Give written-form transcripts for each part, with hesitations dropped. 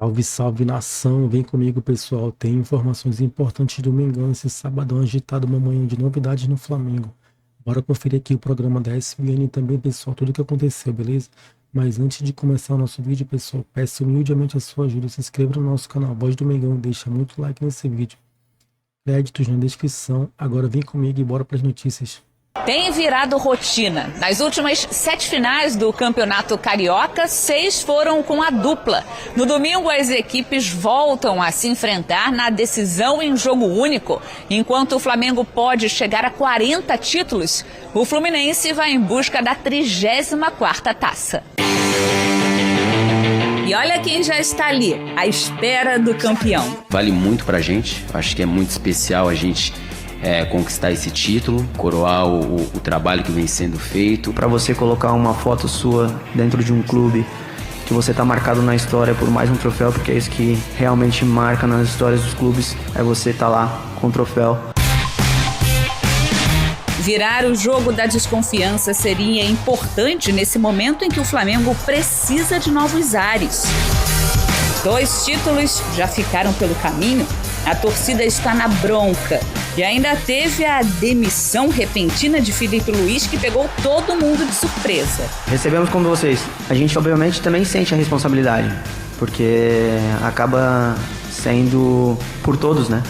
Salve, salve nação, vem comigo pessoal, tem informações importantes do Mengão esse sabadão agitado, uma manhã de novidades no Flamengo. Bora conferir aqui o programa da SBN também pessoal, tudo que aconteceu, beleza? Mas antes de começar o nosso vídeo pessoal, peço humildemente a sua ajuda, se inscreva no nosso canal Voz do Mengão, deixa muito like nesse vídeo. Créditos na descrição, agora vem comigo e bora para as notícias. Tem virado rotina. Nas últimas 7 finais do Campeonato Carioca, 6 foram com a dupla. No domingo, as equipes voltam a se enfrentar na decisão em jogo único. Enquanto o Flamengo pode chegar a 40 títulos, o Fluminense vai em busca da 34ª taça. E olha quem já está ali, à espera do campeão. Vale muito pra gente, acho que é muito especial a gente conquistar esse título, coroar o trabalho que vem sendo feito. Para você colocar uma foto sua dentro de um clube, que você tá marcado na história por mais um troféu, porque é isso que realmente marca nas histórias dos clubes, é você tá lá com o troféu. Virar o jogo da desconfiança seria importante nesse momento em que o Flamengo precisa de novos ares. 2 títulos já ficaram pelo caminho, a torcida está na bronca. E ainda teve a demissão repentina de Filipe Luís, que pegou todo mundo de surpresa. Recebemos como vocês. A gente obviamente também sente a responsabilidade, porque acaba sendo por todos, né?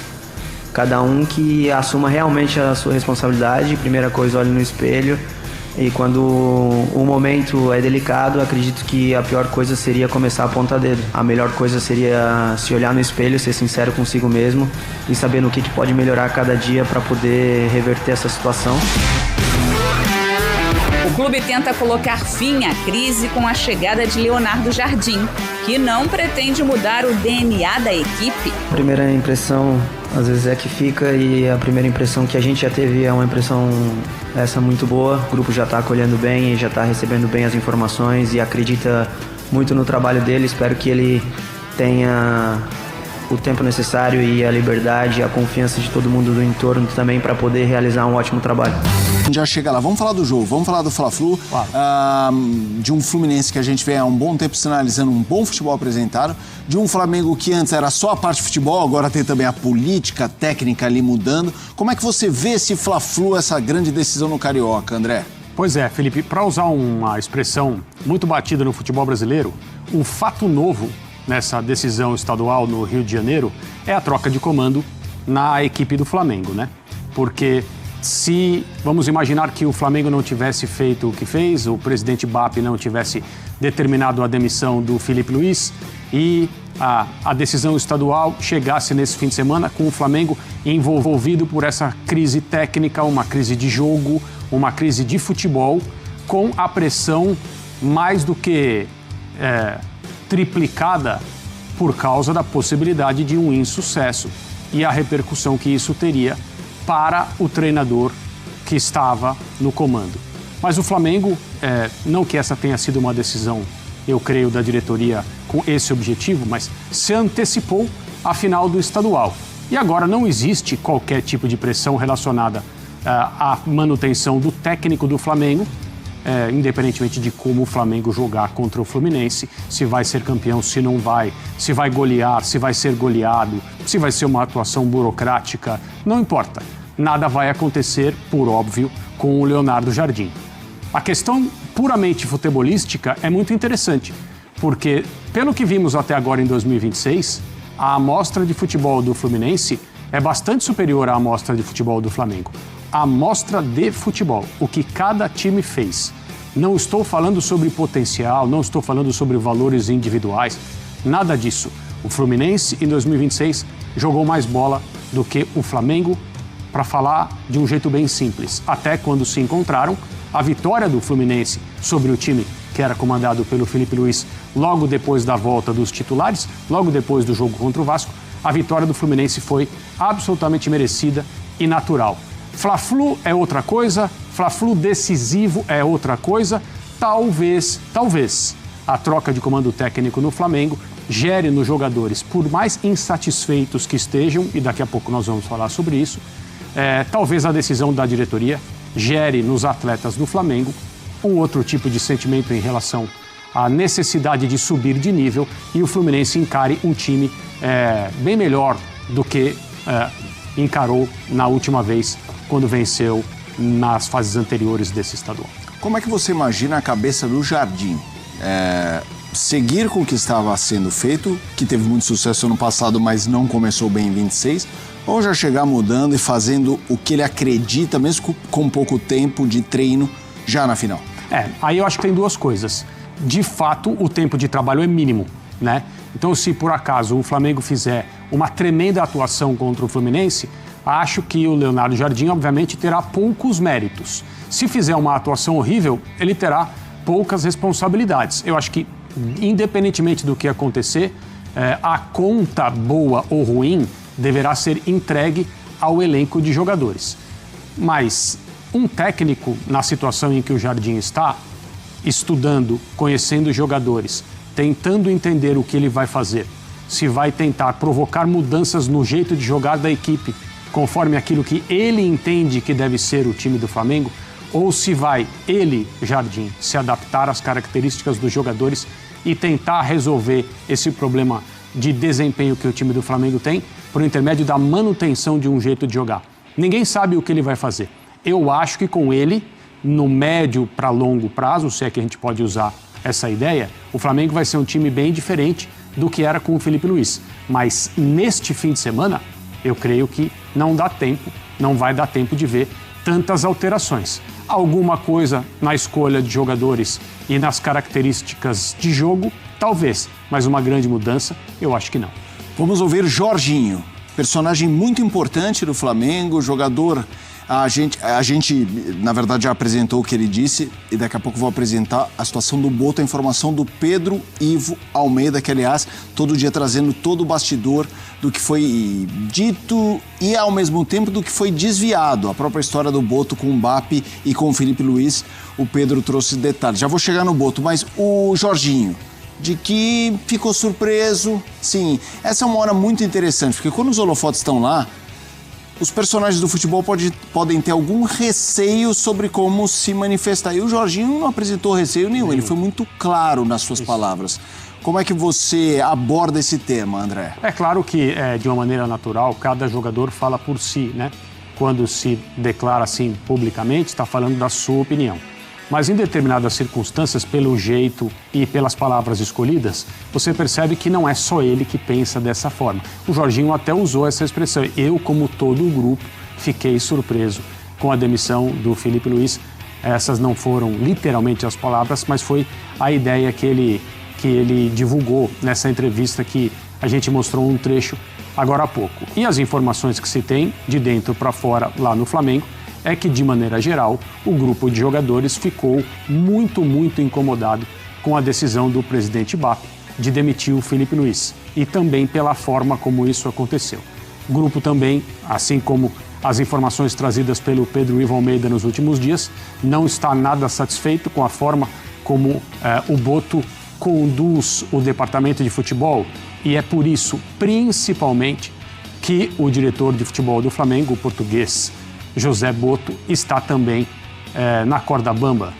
Cada um que assuma realmente a sua responsabilidade, primeira coisa, olhe no espelho. E quando o momento é delicado, acredito que a pior coisa seria começar a apontar dedo. A melhor coisa seria se olhar no espelho, ser sincero consigo mesmo e saber no que pode melhorar a cada dia para poder reverter essa situação. O clube tenta colocar fim à crise com a chegada de Leonardo Jardim, que não pretende mudar o DNA da equipe. A primeira impressão às vezes é que fica, e a primeira impressão que a gente já teve é uma impressão muito boa. O grupo já está acolhendo bem, já está recebendo bem as informações e acredita muito no trabalho dele. Espero que ele tenha o tempo necessário e a liberdade e a confiança de todo mundo do entorno também para poder realizar um ótimo trabalho. A gente já chega lá, vamos falar do jogo, vamos falar do Fla-Flu, de um Fluminense que a gente vem há um bom tempo sinalizando um bom futebol apresentado, de um Flamengo que antes era só a parte de futebol, agora tem também a política, a técnica ali mudando. Como é que você vê esse Fla-Flu, essa grande decisão no Carioca, André? Pois é, Felipe, para usar uma expressão muito batida no futebol brasileiro, um fato novo nessa decisão estadual no Rio de Janeiro é a troca de comando na equipe do Flamengo, né? Porque se vamos imaginar que o Flamengo não tivesse feito o que fez, o presidente BAP não tivesse determinado a demissão do Filipe Luís e a decisão estadual chegasse nesse fim de semana com o Flamengo envolvido por essa crise técnica, uma crise de jogo, uma crise de futebol, com a pressão mais do que triplicada por causa da possibilidade de um insucesso e a repercussão que isso teria para o treinador que estava no comando. Mas o Flamengo, não que essa tenha sido uma decisão, eu creio, da diretoria com esse objetivo, mas se antecipou à final do estadual. E agora não existe qualquer tipo de pressão relacionada à manutenção do técnico do Flamengo, independentemente de como o Flamengo jogar contra o Fluminense, se vai ser campeão, se não vai, se vai golear, se vai ser goleado, se vai ser uma atuação burocrática, não importa. Nada vai acontecer, por óbvio, com o Leonardo Jardim. A questão puramente futebolística é muito interessante, porque, pelo que vimos até agora em 2026, a amostra de futebol do Fluminense é bastante superior à amostra de futebol do Flamengo. A amostra de futebol, o que cada time fez. Não estou falando sobre potencial, não estou falando sobre valores individuais, nada disso. O Fluminense, em 2026, jogou mais bola do que o Flamengo, para falar de um jeito bem simples. Até quando se encontraram, a vitória do Fluminense sobre o time que era comandado pelo Filipe Luís logo depois da volta dos titulares, logo depois do jogo contra o Vasco, a vitória do Fluminense foi absolutamente merecida e natural. Fla-Flu é outra coisa, Fla-Flu decisivo é outra coisa. Talvez a troca de comando técnico no Flamengo gere nos jogadores, por mais insatisfeitos que estejam, e daqui a pouco nós vamos falar sobre isso, talvez a decisão da diretoria gere nos atletas do Flamengo um outro tipo de sentimento em relação a necessidade de subir de nível e o Fluminense encare um time bem melhor do que encarou na última vez, quando venceu nas fases anteriores desse estadual. Como é que você imagina a cabeça do Jardim? Seguir com o que estava sendo feito, que teve muito sucesso ano passado, mas não começou bem em 26, ou já chegar mudando e fazendo o que ele acredita, mesmo com pouco tempo de treino, já na final? Aí eu acho que tem duas coisas. De fato, o tempo de trabalho é mínimo, né? Então, se por acaso o Flamengo fizer uma tremenda atuação contra o Fluminense, acho que o Leonardo Jardim, obviamente, terá poucos méritos. Se fizer uma atuação horrível, ele terá poucas responsabilidades. Eu acho que, independentemente do que acontecer, a conta boa ou ruim deverá ser entregue ao elenco de jogadores. Mas um técnico, na situação em que o Jardim está, estudando, conhecendo os jogadores, tentando entender o que ele vai fazer, se vai tentar provocar mudanças no jeito de jogar da equipe, conforme aquilo que ele entende que deve ser o time do Flamengo, ou se vai ele, Jardim, se adaptar às características dos jogadores e tentar resolver esse problema de desempenho que o time do Flamengo tem por intermédio da manutenção de um jeito de jogar. Ninguém sabe o que ele vai fazer. Eu acho que com ele, no médio para longo prazo, se é que a gente pode usar essa ideia, o Flamengo vai ser um time bem diferente do que era com o Felipe Luiz. Mas neste fim de semana, eu creio que não vai dar tempo de ver tantas alterações. Alguma coisa na escolha de jogadores e nas características de jogo, talvez, mas uma grande mudança, eu acho que não. Vamos ouvir Jorginho, personagem muito importante do Flamengo, jogador. A gente, na verdade, já apresentou o que ele disse e daqui a pouco vou apresentar a situação do Boto, a informação do Pedro Ivo Almeida, que, aliás, todo dia trazendo todo o bastidor do que foi dito e, ao mesmo tempo, do que foi desviado. A própria história do Boto com o Mbappé e com o Felipe Luiz, o Pedro trouxe detalhes. Já vou chegar no Boto, mas o Jorginho, de que ficou surpreso. Sim, essa é uma hora muito interessante, porque quando os holofotes estão lá, os personagens do futebol podem ter algum receio sobre como se manifestar. E o Jorginho não apresentou receio nenhum, ele foi muito claro nas suas palavras. Como é que você aborda esse tema, André? É claro que, de uma maneira natural, cada jogador fala por si, né? Quando se declara assim publicamente, está falando da sua opinião. Mas em determinadas circunstâncias, pelo jeito e pelas palavras escolhidas, você percebe que não é só ele que pensa dessa forma. O Jorginho até usou essa expressão. Eu, como todo o grupo, fiquei surpreso com a demissão do Felipe Luiz. Essas não foram literalmente as palavras, mas foi a ideia que ele divulgou nessa entrevista que a gente mostrou um trecho agora há pouco. E as informações que se tem de dentro para fora lá no Flamengo é que, de maneira geral, o grupo de jogadores ficou muito, muito incomodado com a decisão do presidente Mbappé de demitir o Felipe Luiz e também pela forma como isso aconteceu. O grupo também, assim como as informações trazidas pelo Pedro Ivo Almeida nos últimos dias, não está nada satisfeito com a forma como o Boto conduz o departamento de futebol e é por isso, principalmente, que o diretor de futebol do Flamengo, o português José Boto, está também na corda bamba.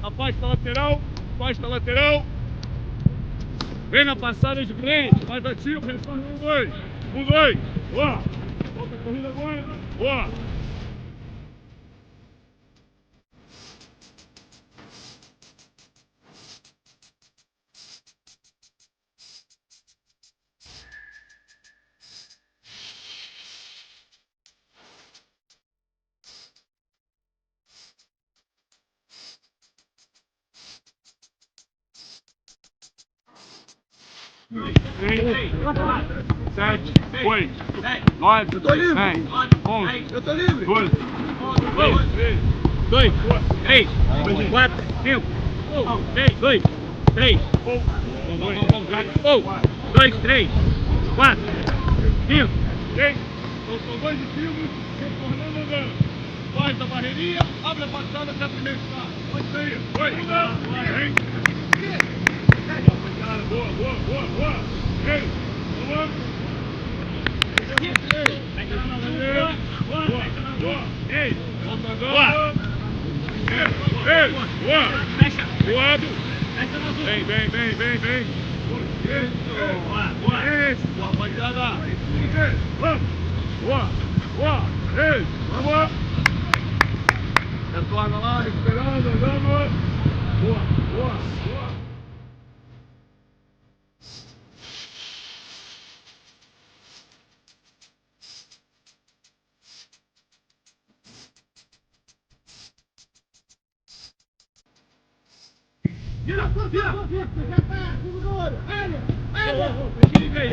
Afasta a lateral. Vem na passada de frente, mais ativo, retorna 1-2. 1-2. Boa. Volta a corrida agora. Boa. 6, 7, 8, 9, 10, 11, 12, 2, 3, 4, 5, 6, 2, 3, 2, 3, 4, 5, 6, são 2 de cima, retornando andando. Faz a barreirinha, abre a passada até a primeira escada. Pode sair. Vai. Vem. Boa. Ei, vamos. Boa. Ei, volta agora. Ei, boa. Voado. Vem. Isso. Pode andar. Boa. Ei, vamos. Retorna lá, esperando, andando. Boa. Vira!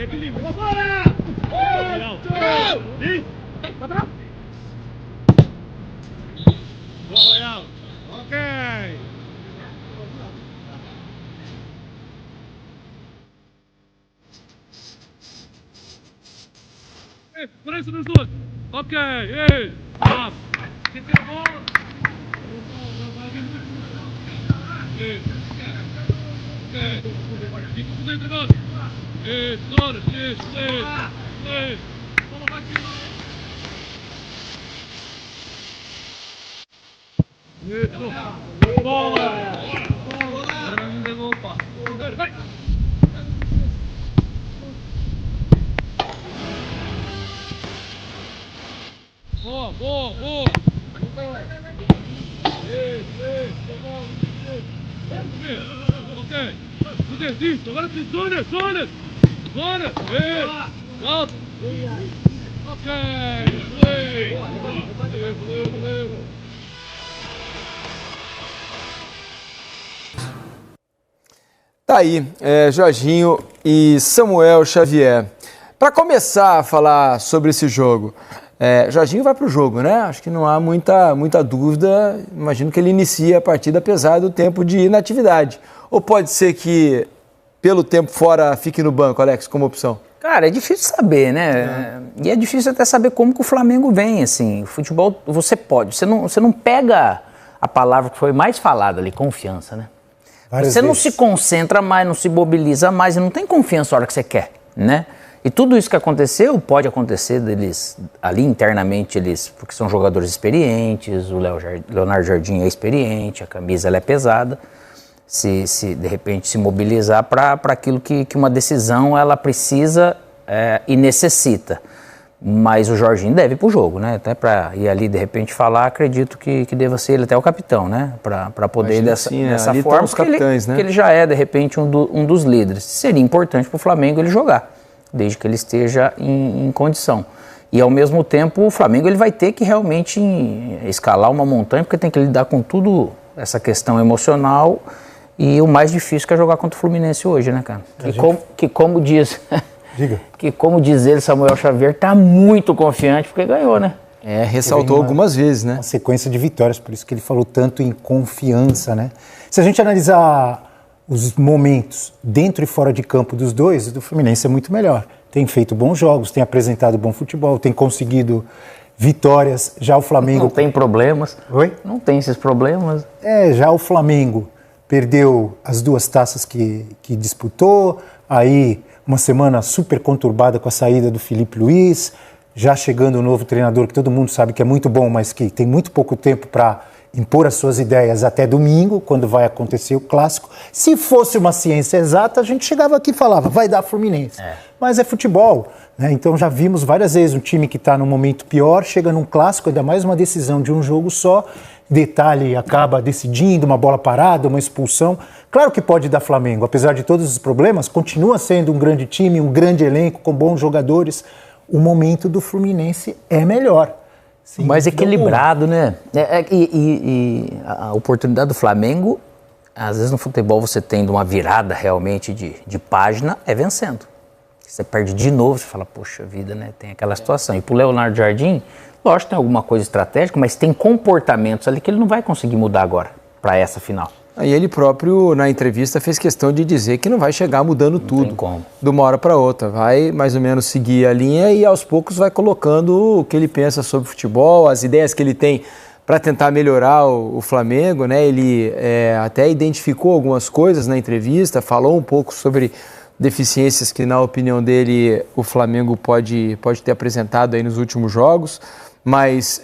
Equilíbrio! Vambora! Pra trás! Boa, Royal! Ok! Segurança dos dois! Ok! Ei! Vamos! Você tem a bola! Ok! Fica por dentro agora! Isso! Vamos aqui! Isso! Bola! Agora não levou o passo. Vai! Boa! Ok! Isso! Agora tem zona! Volta! Ok! Valeu! Tá aí, Jorginho e Samuel Xavier. Para começar a falar sobre esse jogo, Jorginho vai para o jogo, né? Acho que não há muita dúvida. Imagino que ele inicia a partida apesar do tempo de inatividade. Ou pode ser que, pelo tempo fora, fique no banco, Alex, como opção? Cara, é difícil saber, né? E é difícil até saber como que o Flamengo vem, assim. O futebol, você não pega a palavra que foi mais falada ali, confiança, né? Você não se concentra mais, não se mobiliza mais e não tem confiança na hora que você quer, né? E tudo isso que aconteceu, pode acontecer deles, ali internamente, porque são jogadores experientes, o Leonardo Jardim é experiente, a camisa ela é pesada, se de repente se mobilizar para aquilo que uma decisão ela precisa e necessita. Mas o Jorginho deve ir pro jogo, né? Até para ir ali de repente falar, acredito que deva ser ele até o capitão, né? Para poder ir dessa forma, os capitães, né? Que ele já é de repente um dos líderes. Seria importante pro Flamengo ele jogar, desde que ele esteja em condição. E ao mesmo tempo o Flamengo ele vai ter que realmente escalar uma montanha, porque tem que lidar com tudo essa questão emocional e o mais difícil que é jogar contra o Fluminense hoje, né, cara? Como diz... Diga. Que, como diz ele, Samuel Xavier tá muito confiante porque ganhou, né? Ressaltou algumas vezes, né? Uma sequência de vitórias, por isso que ele falou tanto em confiança, né? Se a gente analisar os momentos dentro e fora de campo dos dois, do Fluminense é muito melhor. Tem feito bons jogos, tem apresentado bom futebol, tem conseguido vitórias. Já o Flamengo... Não tem problemas. Oi? Não tem esses problemas. Já o Flamengo perdeu as 2 taças que disputou, aí... Uma semana super conturbada com a saída do Felipe Luiz, já chegando o novo treinador que todo mundo sabe que é muito bom, mas que tem muito pouco tempo para impor as suas ideias até domingo, quando vai acontecer o clássico. Se fosse uma ciência exata, a gente chegava aqui e falava, vai dar Fluminense. Mas é futebol, né? Então já vimos várias vezes um time que está num momento pior, chega num clássico, ainda mais uma decisão de um jogo só, detalhe, acaba decidindo uma bola parada, uma expulsão. Claro que pode dar Flamengo, apesar de todos os problemas, continua sendo um grande time, um grande elenco, com bons jogadores. O momento do Fluminense é melhor. Mais equilibrado, né? E a oportunidade do Flamengo às vezes no futebol você tendo uma virada realmente de página, é vencendo. Você perde de novo, você fala, poxa vida, né? Tem aquela situação. E pro Leonardo Jardim, lógico, tem alguma coisa estratégica, mas tem comportamentos ali que ele não vai conseguir mudar agora para essa final. Aí ele próprio, na entrevista, fez questão de dizer que não vai chegar mudando tudo de uma hora para outra. Vai mais ou menos seguir a linha e aos poucos vai colocando o que ele pensa sobre futebol, as ideias que ele tem para tentar melhorar o Flamengo, né? Ele até identificou algumas coisas na entrevista, falou um pouco sobre deficiências que, na opinião dele, o Flamengo pode ter apresentado aí nos últimos jogos. Mas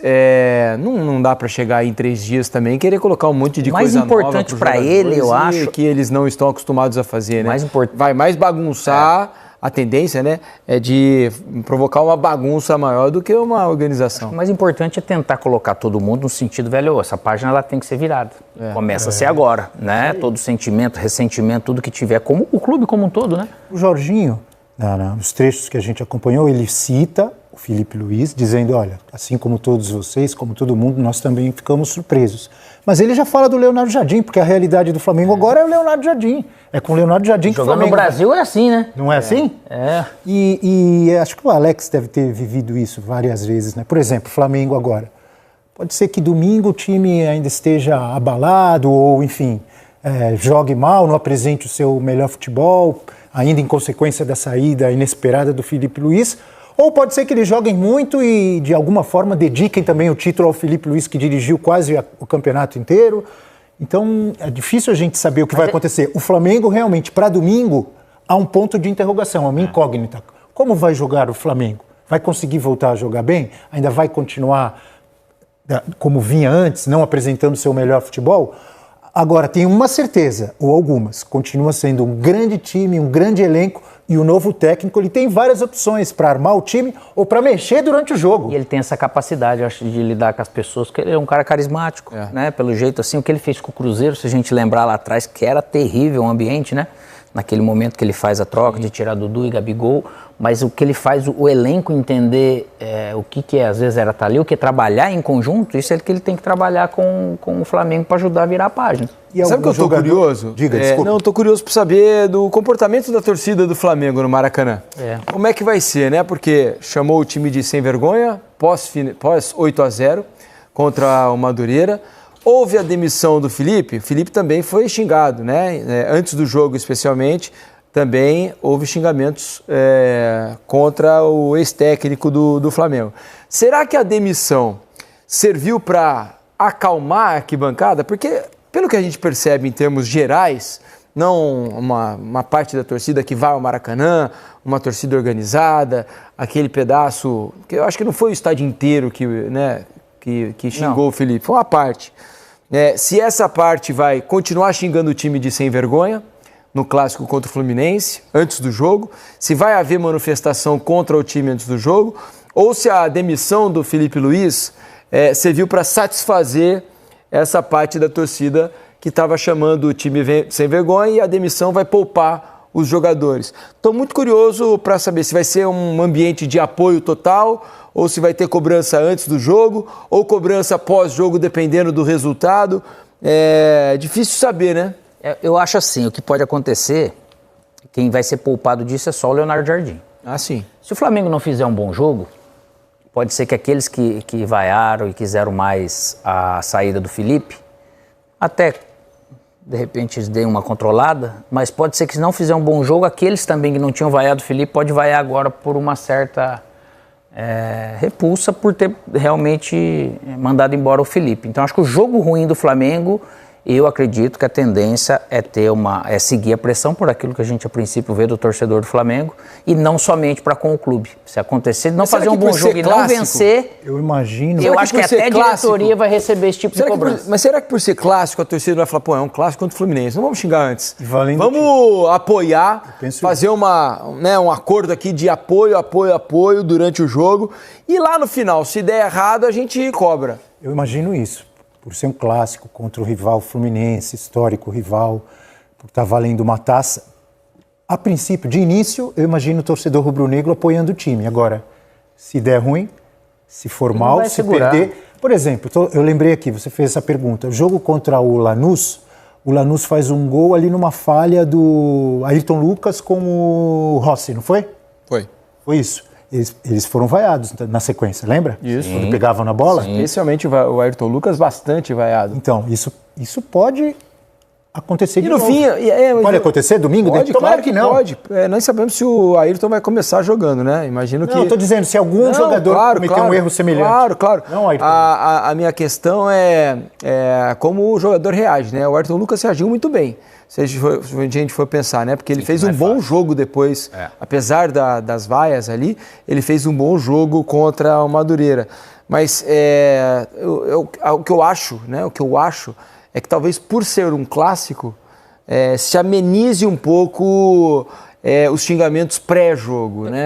não dá para chegar aí em 3 dias também e querer colocar um monte de coisa nova. Mais importante para ele, eu acho, que eles não estão acostumados a fazer, né? Mais vai mais bagunçar, a tendência, né, é de provocar uma bagunça maior do que uma organização. O mais importante é tentar colocar todo mundo no sentido, velho, essa página ela tem que ser virada. Começa a ser agora, né? Todo sentimento, ressentimento, tudo que tiver, como o clube como um todo, né? O Jorginho, nos trechos que a gente acompanhou, ele cita o Filipe Luiz, dizendo, olha, assim como todos vocês, como todo mundo, nós também ficamos surpresos. Mas ele já fala do Leonardo Jardim, porque a realidade do Flamengo agora é o Leonardo Jardim. É com o Leonardo Jardim que o Flamengo... Jogando no Brasil é assim, né? Não é assim? É. E acho que o Alex deve ter vivido isso várias vezes, né? Por exemplo, o Flamengo agora. Pode ser que domingo o time ainda esteja abalado ou, enfim, jogue mal, não apresente o seu melhor futebol, ainda em consequência da saída inesperada do Filipe Luiz. Ou pode ser que eles joguem muito e, de alguma forma, dediquem também o título ao Filipe Luiz, que dirigiu quase o campeonato inteiro. Então, é difícil a gente saber o que vai acontecer. O Flamengo, realmente, para domingo, há um ponto de interrogação, há uma incógnita. Como vai jogar o Flamengo? Vai conseguir voltar a jogar bem? Ainda vai continuar como vinha antes, não apresentando seu melhor futebol? Agora, tem uma certeza, ou algumas, continua sendo um grande time, um grande elenco, e o novo técnico ele tem várias opções para armar o time ou para mexer durante o jogo. E ele tem essa capacidade, eu acho, de lidar com as pessoas, porque ele é um cara carismático, né? Pelo jeito, assim, o que ele fez com o Cruzeiro, se a gente lembrar lá atrás, que era terrível o ambiente, né? Naquele momento que ele faz a troca de tirar Dudu e Gabigol, mas o que ele faz, o elenco entender o que às vezes era estar ali, o que é trabalhar em conjunto, isso é que ele tem que trabalhar com o Flamengo para ajudar a virar a página. E sabe o que eu estou curioso? Diga, desculpa. Não, estou curioso para saber do comportamento da torcida do Flamengo no Maracanã. Como é que vai ser, né? Porque chamou o time de sem vergonha, pós 8-0 contra o Madureira. Houve a demissão do Felipe, o Felipe também foi xingado, né? Antes do jogo, especialmente, também houve xingamentos contra o ex-técnico do Flamengo. Será que a demissão serviu para acalmar a arquibancada? Porque, pelo que a gente percebe em termos gerais, não uma parte da torcida que vai ao Maracanã, uma torcida organizada, aquele pedaço, que eu acho que não foi o estádio inteiro que xingou o Felipe, foi uma parte. Se essa parte vai continuar xingando o time de sem vergonha, no clássico contra o Fluminense, antes do jogo, se vai haver manifestação contra o time antes do jogo, ou se a demissão do Filipe Luiz serviu para satisfazer essa parte da torcida que estava chamando o time sem vergonha, e a demissão vai poupar os jogadores. Estou muito curioso para saber se vai ser um ambiente de apoio total, ou se vai ter cobrança antes do jogo, ou cobrança pós-jogo, dependendo do resultado. É difícil saber, né? Eu acho assim, o que pode acontecer, quem vai ser poupado disso é só o Leonardo Jardim. Ah, sim. Se o Flamengo não fizer um bom jogo, pode ser que aqueles que vaiaram e quiseram mais a saída do Felipe, até de repente eles deem uma controlada, mas pode ser que se não fizer um bom jogo, aqueles também que não tinham vaiado o Felipe, pode vaiar agora por uma certa repulsa por ter realmente mandado embora o Felipe. Então acho que o jogo ruim do Flamengo, eu acredito que a tendência é seguir a pressão por aquilo que a gente a princípio vê do torcedor do Flamengo, e não somente para com o clube. Se acontecer de não fazer um bom jogo e não vencer, eu imagino. Eu acho que até a diretoria vai receber esse tipo de cobrança. Mas será que por ser clássico a torcida vai falar, é um clássico contra o Fluminense, não vamos xingar antes. Vamos apoiar, fazer um acordo aqui de apoio durante o jogo, e lá no final, se der errado, a gente cobra. Eu imagino isso. Por ser um clássico contra o rival Fluminense, histórico rival, por estar valendo uma taça. A princípio, de início, eu imagino o torcedor rubro-negro apoiando o time. Agora, se der ruim, se for mal, se perder... Por exemplo, eu lembrei aqui, você fez essa pergunta. O jogo contra o Lanús, o Lanús faz um gol ali numa falha do Ayrton Lucas com o Rossi, não foi? Foi. Foi isso. Eles foram vaiados na sequência, lembra? Isso. Quando pegavam na bola? Especialmente o Ayrton Lucas, bastante vaiado. Então, isso pode acontecer E de no novo. fim... Pode acontecer domingo? Pode, Tomara claro que não. Pode. Nós sabemos se o Ayrton vai começar jogando, né? Imagino que... Não, eu tô dizendo, se algum jogador cometer um erro semelhante. Claro. Não, Ayrton. A minha questão é como o jogador reage, né? O Ayrton Lucas reagiu muito bem, se a gente for pensar, né? Porque ele fez um bom jogo depois, apesar das vaias ali, ele fez um bom jogo contra o Madureira. Mas o que eu acho, né? O que eu acho é que talvez por ser um clássico, se amenize um pouco os xingamentos pré-jogo, né?